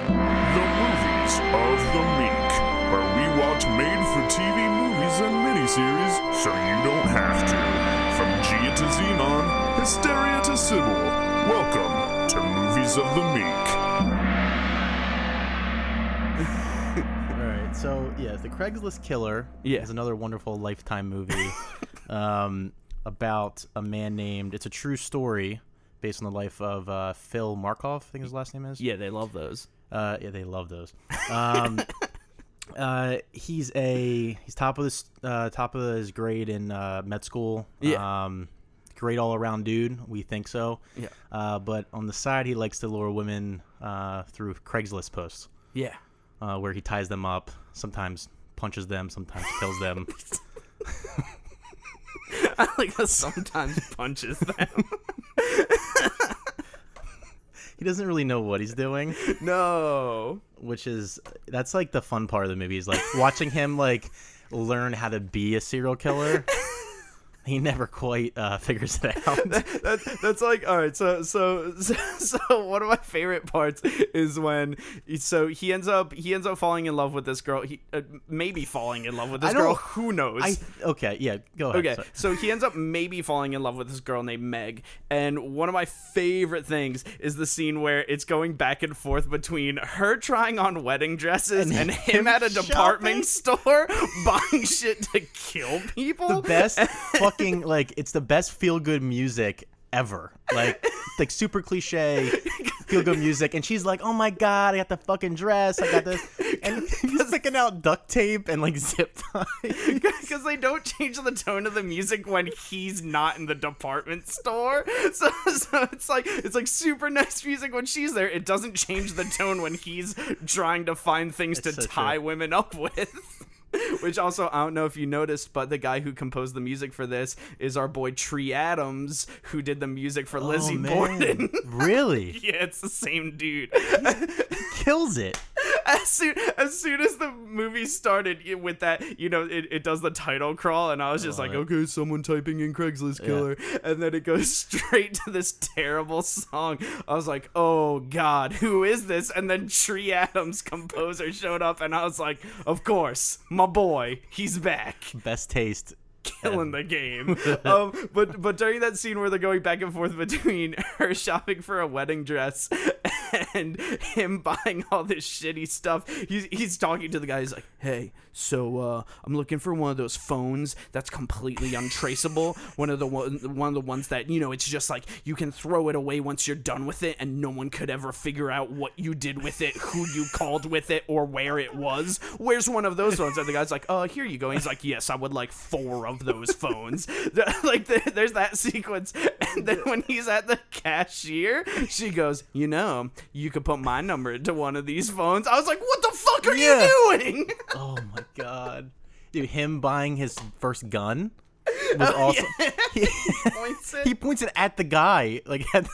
The Movies of the Meek, where we watch made-for-TV movies and miniseries so you don't have to. From Gia to Xenon, Hysteria to Sybil, welcome to Movies of the Meek. Alright, so yeah, The Craigslist Killer is another wonderful Lifetime movie about a man named, it's a true story based on the life of Phil Markoff, I think his last name is. Yeah, they love those. Yeah, they love those. He's top of his grade in med school. Yeah. Great all around dude. We think so. Yeah. But on the side, he likes to lure women through Craigslist posts. Yeah. Where he ties them up, sometimes punches them, sometimes kills them. I like how sometimes punches them. He doesn't really know what he's doing. No. That's like the fun part of the movie is like watching him like learn how to be a serial killer. He never quite figures it out. That's like, all right. So one of my favorite parts is when he ends up falling in love with this girl. He maybe falling in love with this girl. Who knows? Okay, yeah, go ahead. Okay, Sorry. so he ends up maybe falling in love with this girl named Meg, and one of my favorite things is the scene where it's going back and forth between her trying on wedding dresses and him at a department store buying shit to kill people. The best fucking, like, it's the best feel-good music ever. Like super cliche feel-good music, and she's like, oh my god, I got the fucking dress, I got this, and he's picking out duct tape and like zip tie because they don't change the tone of the music when he's not in the department store. So it's like super nice music when she's there. It doesn't change the tone when he's trying to find things to tie women up with. Which also, I don't know if you noticed, but the guy who composed the music for this is our boy Tree Adams, who did the music for Lizzie Borden. Really? Yeah, it's the same dude. He kills it. As soon as the movie started with that, it does the title crawl, and I was just okay, someone typing in Craigslist Killer, and then it goes straight to this terrible song. I was like, oh god, who is this? And then Tree Adams, composer, showed up, and I was like, of course, my boy, he's back. Best taste. Killing the game. But during that scene where they're going back and forth between her shopping for a wedding dress and him buying all this shitty stuff, he's talking to the guy. He's like, hey, so I'm looking for one of those phones that's completely untraceable. One of the ones that, it's just like you can throw it away once you're done with it, and no one could ever figure out what you did with it, who you called with it, or where it was. Where's one of those ones? And the guy's like, here you go. And he's like, yes, I would like 4 of those phones. Like there's that sequence, and then when he's at the cashier, she goes, you could put my number into one of these phones. I was like, what the fuck are you doing? Oh my god, dude, him buying his first gun was awesome. Yeah. He points it at the guy, like at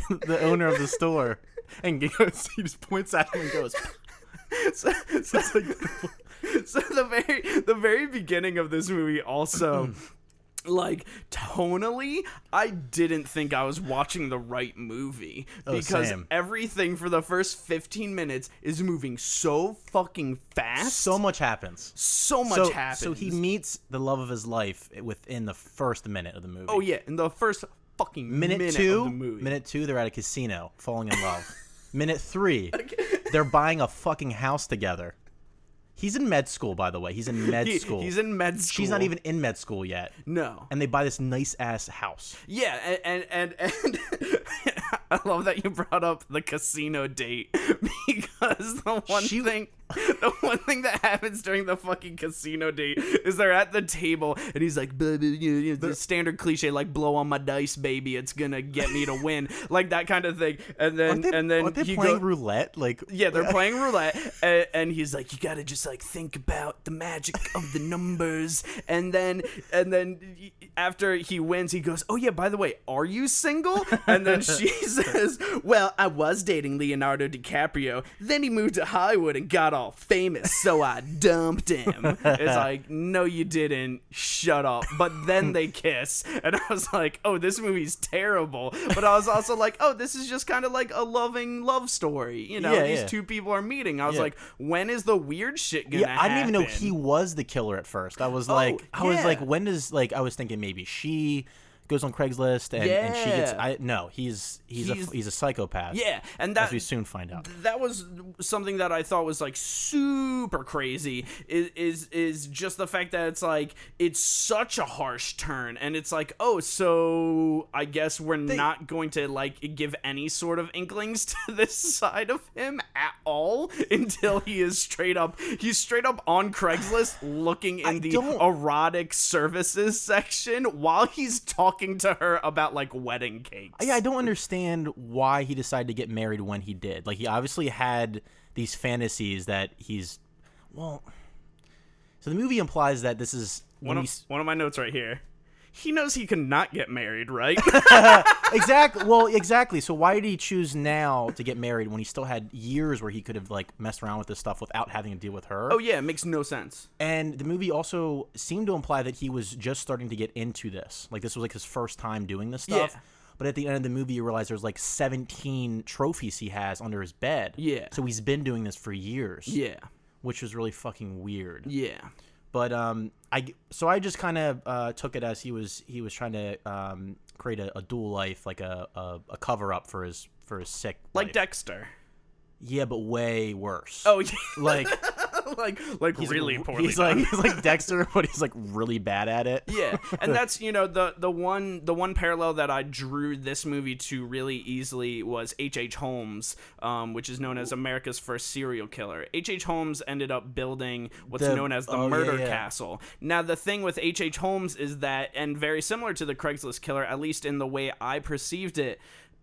the owner of the store, and he just points at him and goes. So the very beginning of this movie also, like, tonally, I didn't think I was watching the right movie, because everything for the first 15 minutes is moving so fucking fast. So much happens. So he meets the love of his life within the first minute of the movie. Oh yeah, in the first fucking minute of the movie. Minute 2, they're at a casino, falling in love. Minute 3, they're buying a fucking house together. He's in med school, by the way. He's in med school. He's in med school. She's not even in med school yet. No. And they buy this nice-ass house. Yeah, and I love that you brought up the casino date, because the one thing that happens during the fucking casino date is they're at the table, and he's like, the standard cliche, like, blow on my dice, baby, it's gonna get me to win, like that kind of thing. And then aren't they playing roulette? Like, yeah, they're playing roulette, and he's like, you gotta just like think about the magic of the numbers, and then after he wins, he goes, oh yeah, by the way, are you single? And then He says, well, I was dating Leonardo DiCaprio. Then he moved to Hollywood and got all famous, so I dumped him. It's like, no, you didn't. Shut up. But then they kiss. And I was like, oh, this movie's terrible. But I was also like, oh, this is just kind of like a loving love story. You know, these two people are meeting. I was like, when is the weird shit gonna happen? I didn't even know he was the killer at first. I was like, when does, like, I was thinking maybe she goes on Craigslist and she gets he's a psychopath. Yeah, and that, as we soon find out. That was something that I thought was like super crazy is just the fact that it's like it's such a harsh turn, and it's like, oh, so I guess we're not going to like give any sort of inklings to this side of him at all until he's straight up on Craigslist looking in the erotic services section while he's talking to her about like wedding cakes. Yeah, I don't understand why he decided to get married when he did. Like, he obviously had these fantasies that so the movie implies that this is one of my notes right here. He knows he cannot get married, right? Exactly. So why did he choose now to get married when he still had years where he could have like messed around with this stuff without having to deal with her? Oh yeah, it makes no sense. And the movie also seemed to imply that he was just starting to get into this. Like, this was like his first time doing this stuff. Yeah. But at the end of the movie, you realize there's like 17 trophies he has under his bed. Yeah. So he's been doing this for years. Yeah. Which was really fucking weird. Yeah. But I just kind of took it as he was trying to create a dual life, like a cover up for his sick like life. Dexter. Yeah, but way worse. Oh, yeah. like he's really poorly. He's like Dexter, but he's like really bad at it. Yeah, and that's, you know, the one parallel that I drew this movie to really easily was H.H. Holmes, which is known as America's first serial killer. H.H. Holmes ended up building what's known as the Murder Castle. Now, the thing with H.H. Holmes is that, and very similar to the Craigslist killer, at least in the way I perceived it,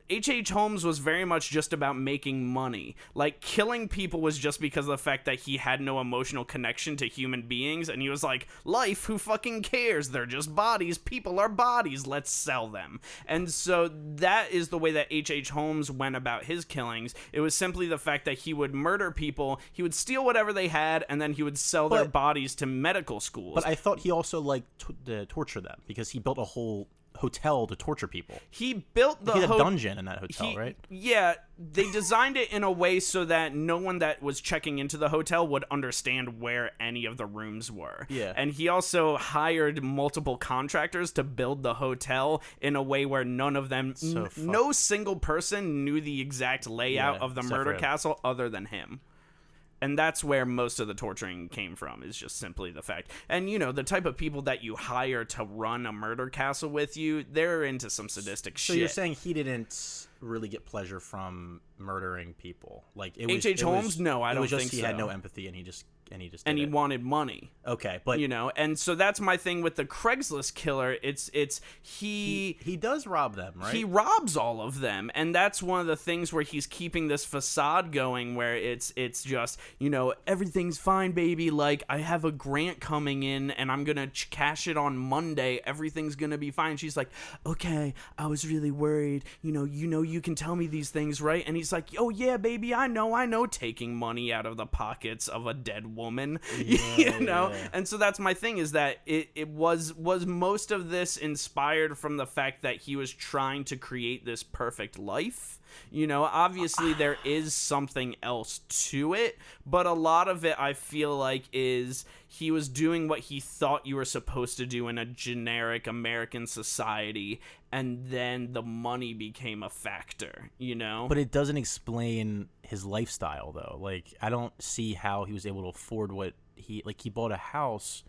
H.H. Holmes was very much just about making money. Like, killing people was just because of the fact that he had no emotional connection to human beings, and he was like, life, who fucking cares? They're just bodies. People are bodies. Let's sell them. And so that is the way that H.H. Holmes went about his killings. It was simply the fact that he would murder people, he would steal whatever they had, and then he would sell their bodies to medical schools. But I thought he also liked to torture them, because he built a whole hotel to torture people. He built the he had a dungeon in that hotel, right? Yeah, they designed it in a way so that no one that was checking into the hotel would understand where any of the rooms were. Yeah. And he also hired multiple contractors to build the hotel in a way where none of them, no single person knew the exact layout of the murder castle other than him. And that's where most of the torturing came from, is just simply the fact. And, you know, the type of people that you hire to run a murder castle with you, they're into some sadistic shit. So you're saying he didn't really get pleasure from murdering people? Like, it was H.H. Holmes? No, I don't think so. He had no empathy, and he he wanted money. Okay, but you know, and so that's my thing with the Craigslist killer. He does rob them, right? He robs all of them, and that's one of the things where he's keeping this facade going, where it's just, you know, everything's fine, baby. Like, I have a grant coming in, and I'm gonna cash it on Monday. Everything's gonna be fine. She's like, okay, I was really worried. You know, you can tell me these things, right? And he's like, oh yeah, baby, I know, taking money out of the pockets of a dead woman, you know. And so that's my thing, is that it was most of this inspired from the fact that he was trying to create this perfect life. You know, obviously there is something else to it, but a lot of it, I feel like, is he was doing what he thought you were supposed to do in a generic American society, and then the money became a factor, you know? But it doesn't explain his lifestyle, though. Like, I don't see how he was able to afford what he bought a house.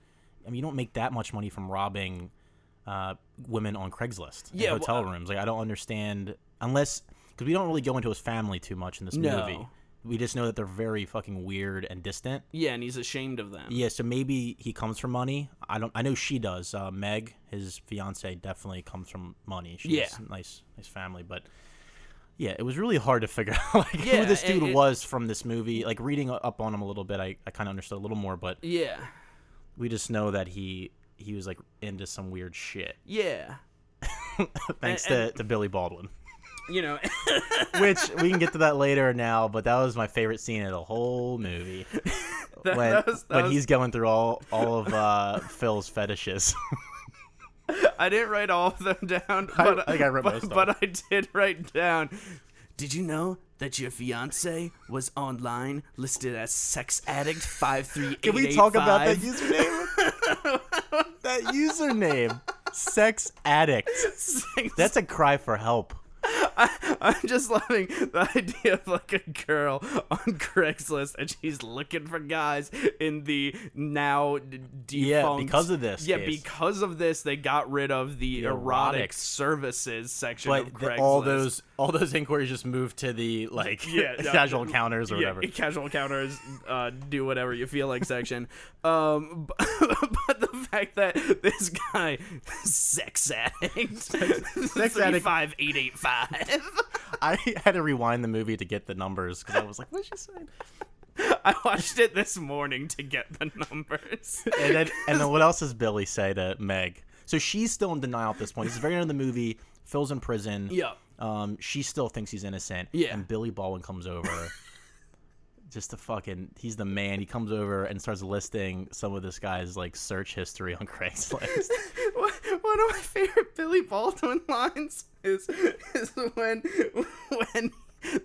I mean, you don't make that much money from robbing women on Craigslist in hotel rooms. Like, I don't understand, unless... Because we don't really go into his family too much in this movie. We just know that they're very fucking weird and distant. Yeah, and he's ashamed of them. Yeah, so maybe he comes from money. I know she does. Meg, his fiance, definitely comes from money. She's a nice family, but yeah, it was really hard to figure out who this dude was from this movie. Like, reading up on him a little bit, I kind of understood a little more, but yeah, we just know that he was like into some weird shit. Yeah. Thanks to Billy Baldwin. you know. Which we can get to that later now, but that was my favorite scene of the whole movie. When he's going through all of Phil's fetishes. I didn't write all of them down, but I think I wrote most of them. But I did write down. Did you know that your fiance was online listed as sex addict 53885? Can we talk about that username? That username, sex addict. That's a cry for help. I'm just loving the idea of like a girl on Craigslist and she's looking for guys in the now defunct. Yeah, because of this. Yeah, case. because of this, they got rid of the erotic services section of Craigslist. All those inquiries just moved to the casual encounters or whatever. Casual encounters, do whatever you feel like section. But the fact that this guy, sex addict, 35885. I had to rewind the movie to get the numbers because I was like, "What's she saying?" I watched it this morning to get the numbers. And then what else does Billy say to Meg? So she's still in denial at this point. It's the very end of the movie. Phil's in prison. Yeah. She still thinks he's innocent. Yeah. And Billy Baldwin comes over. He's the man. He comes over and starts listing some of this guy's like search history on Craigslist. One of my favorite Billy Baldwin lines is when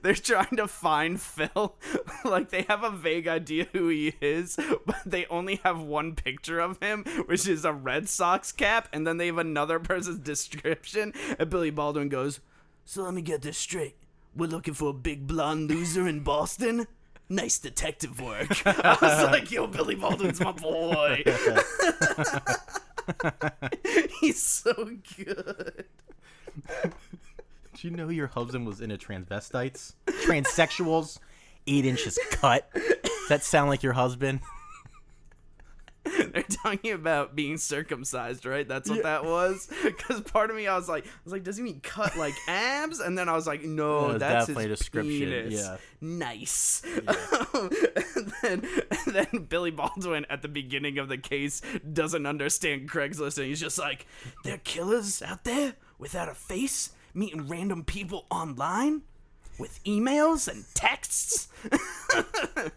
they're trying to find Phil. Like, they have a vague idea who he is, but they only have one picture of him, which is a Red Sox cap, and then they have another person's description, and Billy Baldwin goes, "So let me get this straight. We're looking for a big blonde loser in Boston? Nice detective work." I was like, yo, Billy Baldwin's my boy. He's so good. Do you know your husband was into transvestites? Transsexuals? 8 inches cut? Does that sound like your husband? They're talking about being circumcised, right? That's what that was. Because part of me, I was like, does he mean cut like abs? And then I was like, no, that's his description. Penis. Yeah, nice. Yeah. And then Billy Baldwin at the beginning of the case doesn't understand Craigslist, and he's just like, there are killers out there without a face, meeting random people online with emails and texts.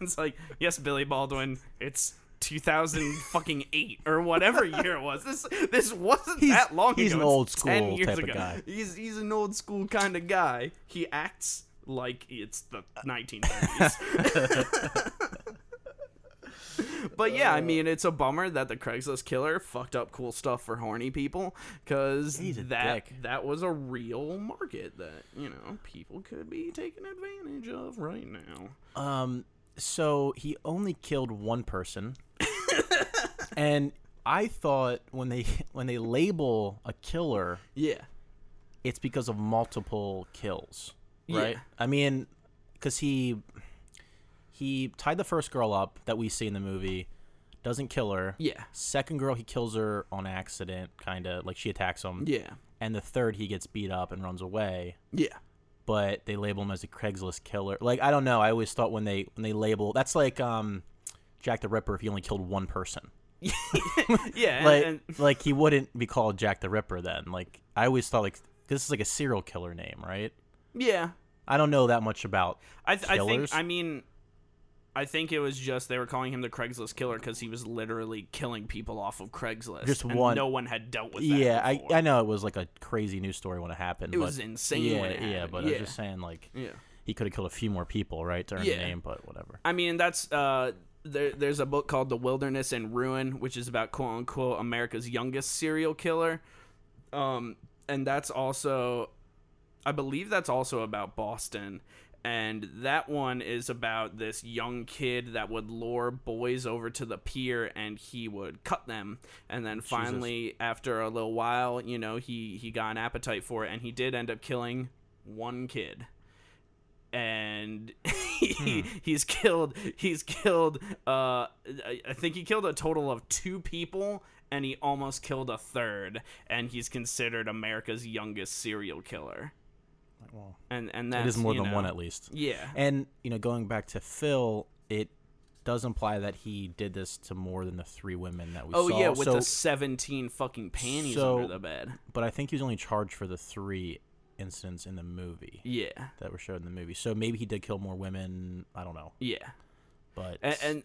It's like, yes, Billy Baldwin, it's 2008 or whatever year it was. This wasn't that long ago. He's an old school 10 years type ago. of guy. He's an old school kind of guy. He acts like it's the 1930s. But yeah, I mean, it's a bummer that the Craigslist killer fucked up cool stuff for horny people, because that was a real market that, you know, people could be taking advantage of right now. So he only killed one person. And I thought when they label a killer, it's because of multiple kills, right? Yeah. I mean, because he tied the first girl up that we see in the movie, doesn't kill her. Yeah. Second girl, he kills her on accident, kind of like she attacks him. Yeah. And the third, he gets beat up and runs away. Yeah. But they label him as a Craigslist killer. Like, I don't know. I always thought when they label, that's like Jack the Ripper if he only killed one person. Yeah. Like he wouldn't be called Jack the Ripper then. Like, I always thought like this is like a serial killer name, right? Yeah. I don't know that much about killers. I think it was just they were calling him the Craigslist killer because he was literally killing people off of Craigslist. Just one. No one had dealt with that. Yeah, I know it was like a crazy news story when it happened. It was insane when it happened. Yeah, but I was just saying, like, he could have killed a few more people, right, to earn the name, but whatever. I mean, that's there's a book called The Wilderness and Ruin, which is about quote unquote America's youngest serial killer, and that's also, I believe that's also about Boston. And that one is about this young kid that would lure boys over to the pier and he would cut them. And then finally, after a little while, you know, he got an appetite for it, and he did end up killing one kid. And he's killed I think he killed a total of 2 people, and he almost killed a third, and he's considered America's youngest serial killer. Well, and that it is more than one at least. Yeah. And, you know, going back to Phil, it does imply that he did this to more than the 3 women that we saw. Oh, yeah, with the 17 fucking panties under the bed. But I think he was only charged for the 3 incidents in the movie. Yeah. That were showed in the movie. So maybe he did kill more women. I don't know. Yeah. But and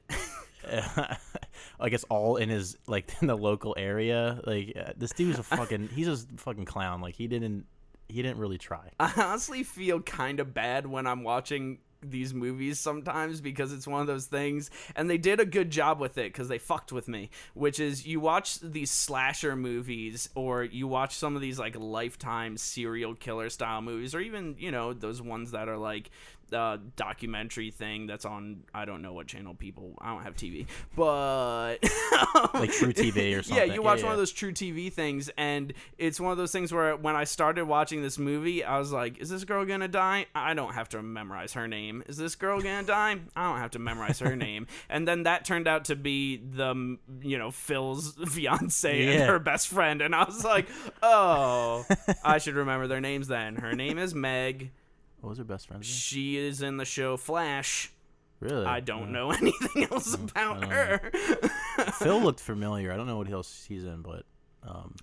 I guess all in his like in the local area. Like this dude's he's a fucking clown. Like he didn't really try. I honestly feel kind of bad when I'm watching these movies sometimes, because it's one of those things, and they did a good job with it because they fucked with me, which is you watch these slasher movies, or you watch some of these like Lifetime serial killer style movies, or even, you know, those ones that are like documentary thing that's on, I don't know what channel, I don't have TV, but like True TV or something. Yeah, you watch one of those True TV things, and it's one of those things where when I started watching this movie, I was like, is this girl gonna die? I don't have to memorize her name. Is this girl gonna die? I don't have to memorize her name. And then that turned out to be the, you know, Phil's fiance and her best friend, and I was like, oh, I should remember their names then. Her name is Meg. What was her best friend's name? She is in the show Flash. Really? I don't know anything else about her. Phil looked familiar. I don't know what else he's in, but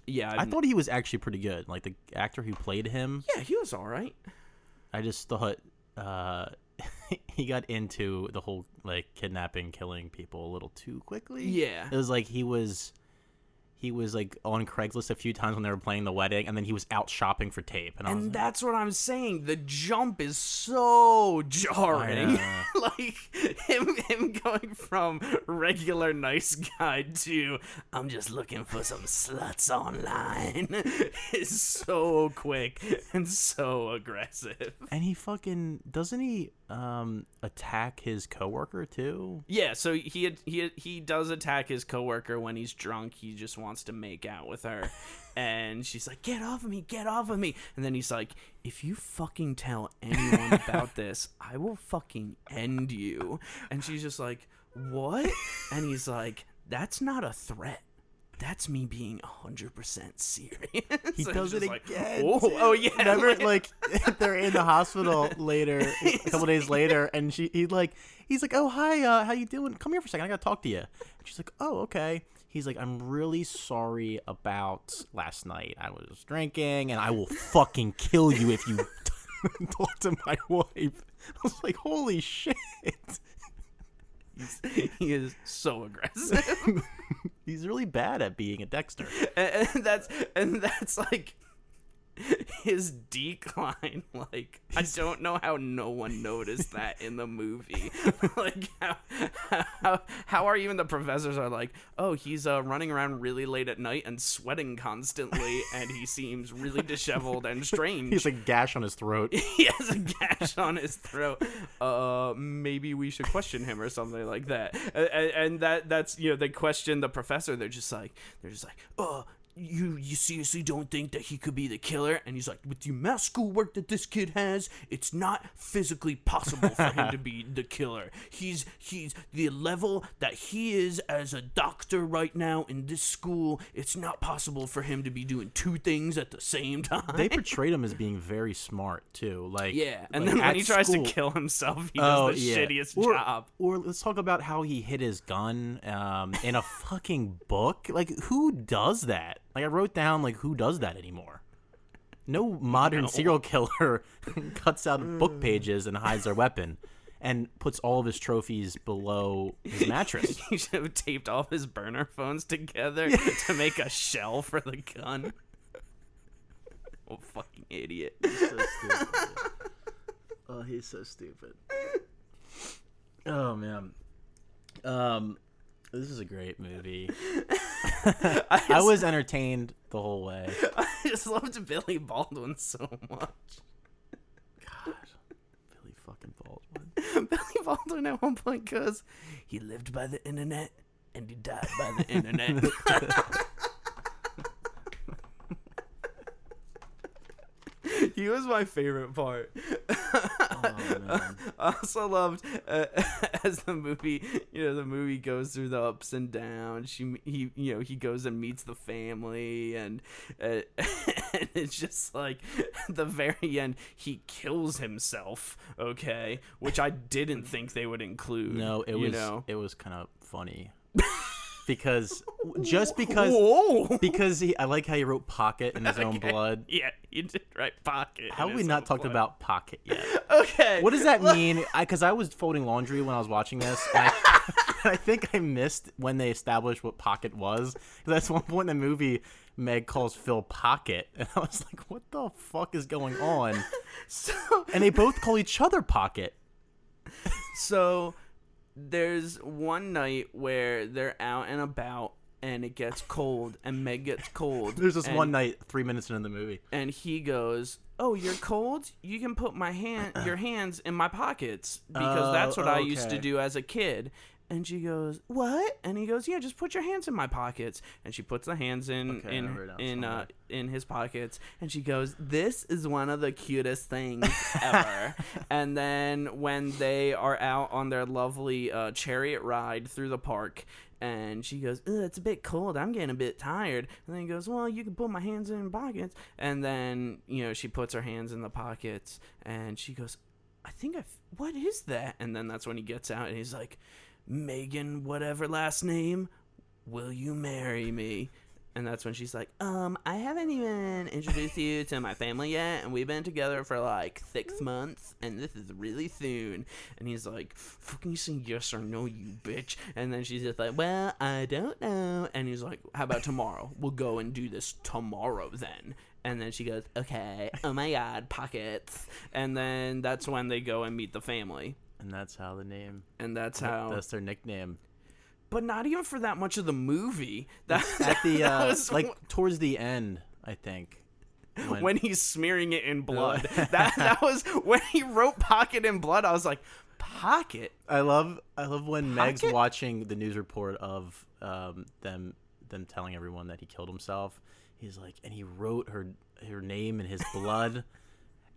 yeah, I thought he was actually pretty good. Like the actor who played him. Yeah, he was all right. I just thought he got into the whole like kidnapping, killing people a little too quickly. Yeah, it was like he was like on Craigslist a few times when they were playing the wedding, and then he was out shopping for tape. And that's what I'm saying. The jump is so jarring. Like him going from regular nice guy to I'm just looking for some sluts online is so quick and so aggressive. And he fucking doesn't he attack his coworker too? Yeah, so he does attack his coworker when he's drunk. He just wants to make out with her, and she's like, get off of me, and then he's like, if you fucking tell anyone about this, I will fucking end you. And she's just like, what? And he's like, that's not a threat, that's me being 100% serious. He does it like, again. Oh yeah. Remember, like they're in the hospital later, a couple days later, and he's like, oh hi, how you doing? Come here for a second, I gotta talk to you. And she's like, oh okay. He's like, I'm really sorry about last night. I was drinking, and I will fucking kill you if you talk to my wife. I was like, holy shit. He is so aggressive. He's really bad at being a Dexter. And that's like his decline. Like, I don't know how no one noticed that in the movie. Like, how are even the professors are like, oh, he's running around really late at night and sweating constantly, and he seems really disheveled and strange. He's a gash on his throat. He has a gash on his throat. Maybe we should question him or something like that. And that's, you know, they question the professor. They're just like, oh, you seriously don't think that he could be the killer? And he's like, with the amount of schoolwork that this kid has, it's not physically possible for him to be the killer. He's the level that he is as a doctor right now in this school, it's not possible for him to be doing two things at the same time. They portrayed him as being very smart too. Like, yeah, and like then when he tries school, to kill himself, he does the shittiest job. Or let's talk about how he hid his gun in a fucking book. Like, who does that? Like, I wrote down, like, who does that anymore? No modern serial killer cuts out book pages and hides their weapon and puts all of his trophies below his mattress. He should have taped all of his burner phones together to make a shell for the gun. Oh, fucking idiot. He's so stupid. Oh, he's so stupid. Oh, man. This is a great movie. I was entertained the whole way. I just loved Billy Baldwin so much. God, Billy fucking Baldwin. Billy Baldwin at one point goes, he lived by the internet and he died by the internet. He was my favorite part. Oh, man. I also loved as the movie goes through the ups and downs. He goes and meets the family, and it's just like the very end he kills himself. Okay, which I didn't think they would include. No, it was kind of funny. because Whoa. because I like how he wrote pocket in his own blood. Yeah, he did write pocket. How have we not talked about pocket yet? Okay. What does that mean? Because I was folding laundry when I was watching this, and I think I missed when they established what pocket was. Because at one point in the movie, Meg calls Phil Pocket, and I was like, what the fuck is going on? And they both call each other Pocket. So there's one night where they're out and about, and it gets cold, and Meg gets cold. There's this one night, 3 minutes into the movie. And he goes, "Oh, you're cold? You can put your hands in my pockets, because that's what I used to do as a kid." And she goes, "What?" And he goes, "Yeah, just put your hands in my pockets." And she puts the hands in his pockets, and she goes, "This is one of the cutest things ever." And then when they are out on their lovely chariot ride through the park, and she goes, "Ugh, it's a bit cold. I'm getting a bit tired." And then he goes, "Well, you can put my hands in pockets." And then, she puts her hands in the pockets, and she goes, "What is that?" And then that's when he gets out, and he's like, "Megan, whatever last name, will you marry me?" And that's when she's like, I haven't even introduced you to my family yet, and we've been together for like 6 months, and this is really soon. And he's like, "Fucking say yes or no, you bitch." And then she's just like, "Well, I don't know." And he's like, "How about tomorrow? We'll go and do this tomorrow then." And then she goes, "Okay." Oh my God, pockets. And then that's when they go and meet the family. And that's how the name. And that's how. That's their nickname. But not even for that much of the movie. At the towards the end, I think. When he's smearing it in blood. that was when he wrote pocket in blood. I was like, pocket. I love when Meg's watching the news report of them telling everyone that he killed himself. He's like, and he wrote her name in his blood.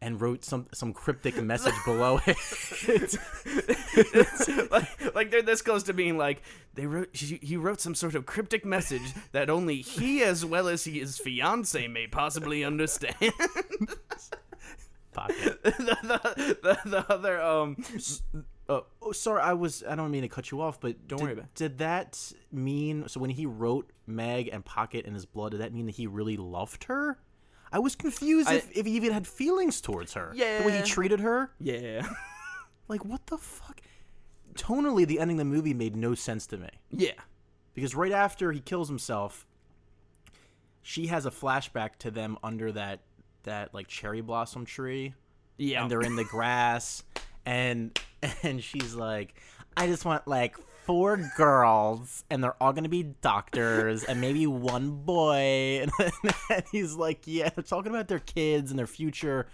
And wrote some cryptic message below it. It's like they're this close to being like, he wrote some sort of cryptic message that only he, as well as his fiance, may possibly understand. Pocket. the other sorry, I don't mean to cut you off, but don't worry about it. Did that mean, so when he wrote Meg and Pocket in his blood, did that mean that he really loved her? I was confused if he even had feelings towards her. Yeah. The way he treated her. Yeah. Like, what the fuck? Tonally, the ending of the movie made no sense to me. Yeah. Because right after he kills himself, she has a flashback to them under that like cherry blossom tree. Yeah. And they're in the grass, and she's like, "I just want like 4 girls, and they're all gonna be doctors, and maybe 1 boy." And he's like, "Yeah, they're talking about their kids and their future."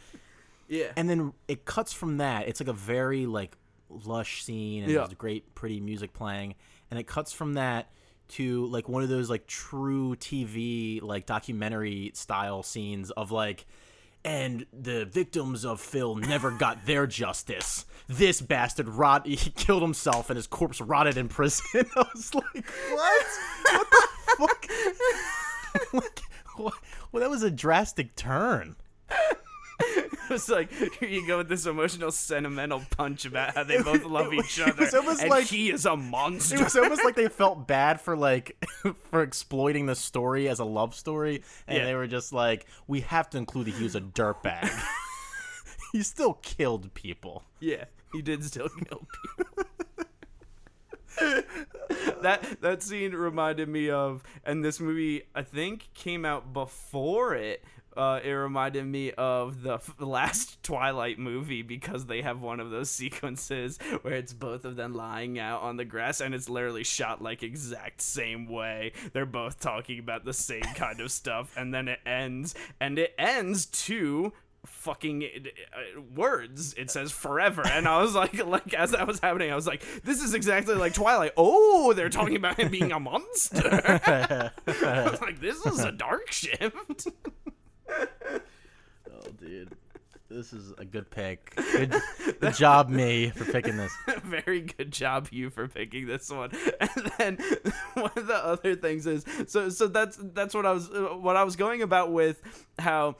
Yeah. And then it cuts from that. It's like a very like lush scene, and there's great, pretty music playing, and it cuts from that to like one of those like true TV like documentary style scenes of like, "And the victims of Phil never got their justice. This bastard he killed himself, and his corpse rotted in prison." I was like, what? What the fuck? Like, well, that was a drastic turn. It was like, here you go with this emotional, sentimental punch about how they both love each other, and like, he is a monster. It was almost like they felt bad for like for exploiting the story as a love story, and they were just like, "We have to include that he was a dirtbag." He still killed people. Yeah, he did still kill people. That scene reminded me of, and this movie I think came out before it. It reminded me of the last Twilight movie, because they have one of those sequences where it's both of them lying out on the grass, and it's literally shot like exact same way. They're both talking about the same kind of stuff, and then it ends to fucking words. It says forever, and I was like as that was happening, I was like, this is exactly like Twilight. Oh, they're talking about him being a monster. I was like, this is a dark shift. Oh, dude. This is a good pick. Good job, me, for picking this. Very good job, you, for picking this one. And then one of the other things is, so that's what I was going about with how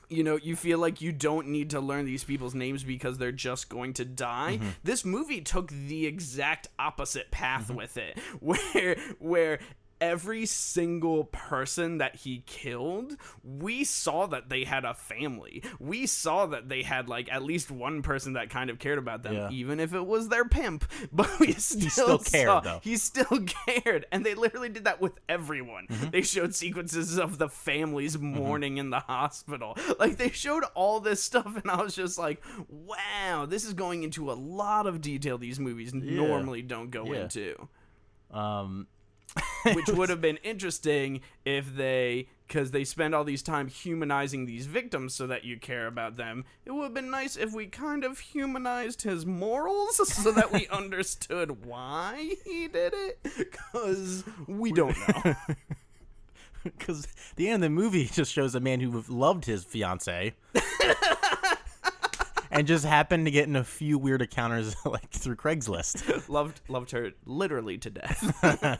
you know, you feel like you don't need to learn these people's names because they're just going to die. This movie took the exact opposite path with it, where every single person that he killed, we saw that they had a family. We saw that they had like at least one person that kind of cared about them, even if it was their pimp. But we still cared, though. He still cared, and they literally did that with everyone. They showed sequences of the families mourning in the hospital. Like, they showed all this stuff, and I was just like, wow, this is going into a lot of detail these movies normally don't go into. Which would have been interesting if because they spend all these time humanizing these victims so that you care about them. It would have been nice if we kind of humanized his morals so that we understood why he did it, because we don't know. Because the end of the movie just shows a man who loved his fiance and just happened to get in a few weird encounters like through Craigslist. Loved her literally to death.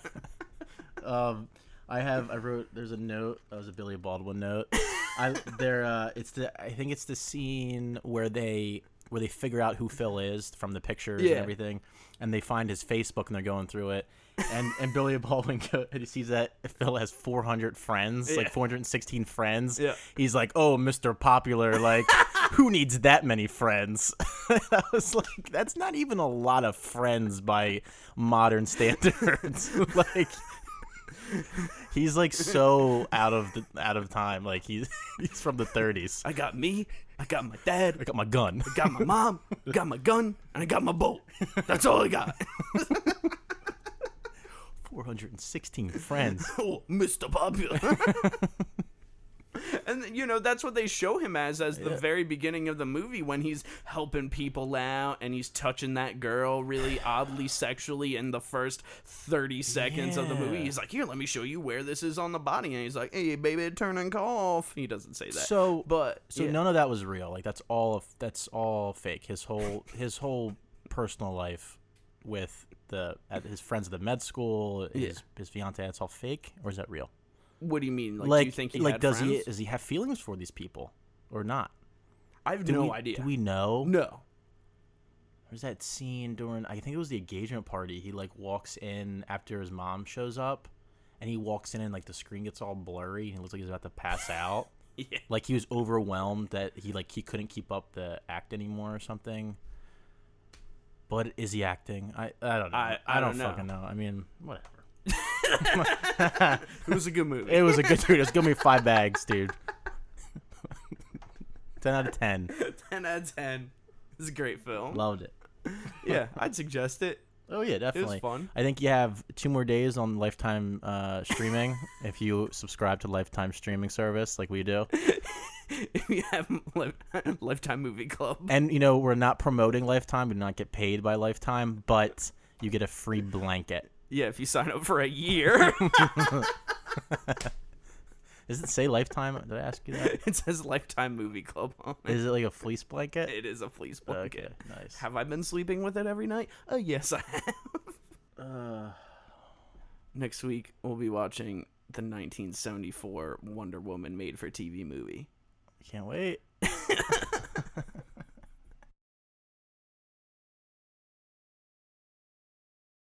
I wrote, there's a note. That was a Billy Baldwin note. I think it's the scene where they figure out who Phil is from the pictures and everything, and they find his Facebook and they're going through it, and Billy Baldwin he sees that Phil has 400 friends, like 416 friends. Yeah. He's like, oh, Mr. Popular, like who needs that many friends? I was like, that's not even a lot of friends by modern standards. Like, he's like so out of time. Like he's from the 30s. I got me. I got my dad. I got my gun. I got my mom. I got my gun, and I got my boat. That's all I got. 416 friends. Oh, Mr. Popular. And, you know, that's what they show him as the very beginning of the movie, when he's helping people out and he's touching that girl really oddly sexually in the first 30 seconds of the movie. He's like, here, let me show you where this is on the body. And he's like, hey, baby, turn and cough. He doesn't say that. So none of that was real. Like, that's all fake. His whole personal life with his friends at the med school, his fiance, that's all fake? Or is that real? What do you mean? Like, do you think he had friends? Does he have feelings for these people or not? I have no idea. Do we know? No. There's that scene during, I think it was the engagement party. He like walks in after his mom shows up, and he walks in and like the screen gets all blurry and he looks like he's about to pass out. Yeah. Like he was overwhelmed that he couldn't keep up the act anymore or something. But is he acting? I don't know. I don't fucking know. I mean, whatever. It was a good movie. It was a good movie. Just give me 5 bags, dude. 10 out of 10. 10 out of 10. This is a great film. Loved it. Yeah, I'd suggest it. Oh yeah, definitely. It was fun. I think you have 2 more days on Lifetime streaming if you subscribe to Lifetime streaming service like we do. If you have Lifetime Movie Club. And you know, we're not promoting Lifetime. We do not get paid by Lifetime, but you get a free blanket. Yeah, if you sign up for a year. Does it say Lifetime? Did I ask you that? It says Lifetime Movie Club on it. Is it like a fleece blanket? It is a fleece blanket. Okay, nice. Have I been sleeping with it every night? Yes, I have. Next week, we'll be watching the 1974 Wonder Woman made-for-TV movie. I can't wait.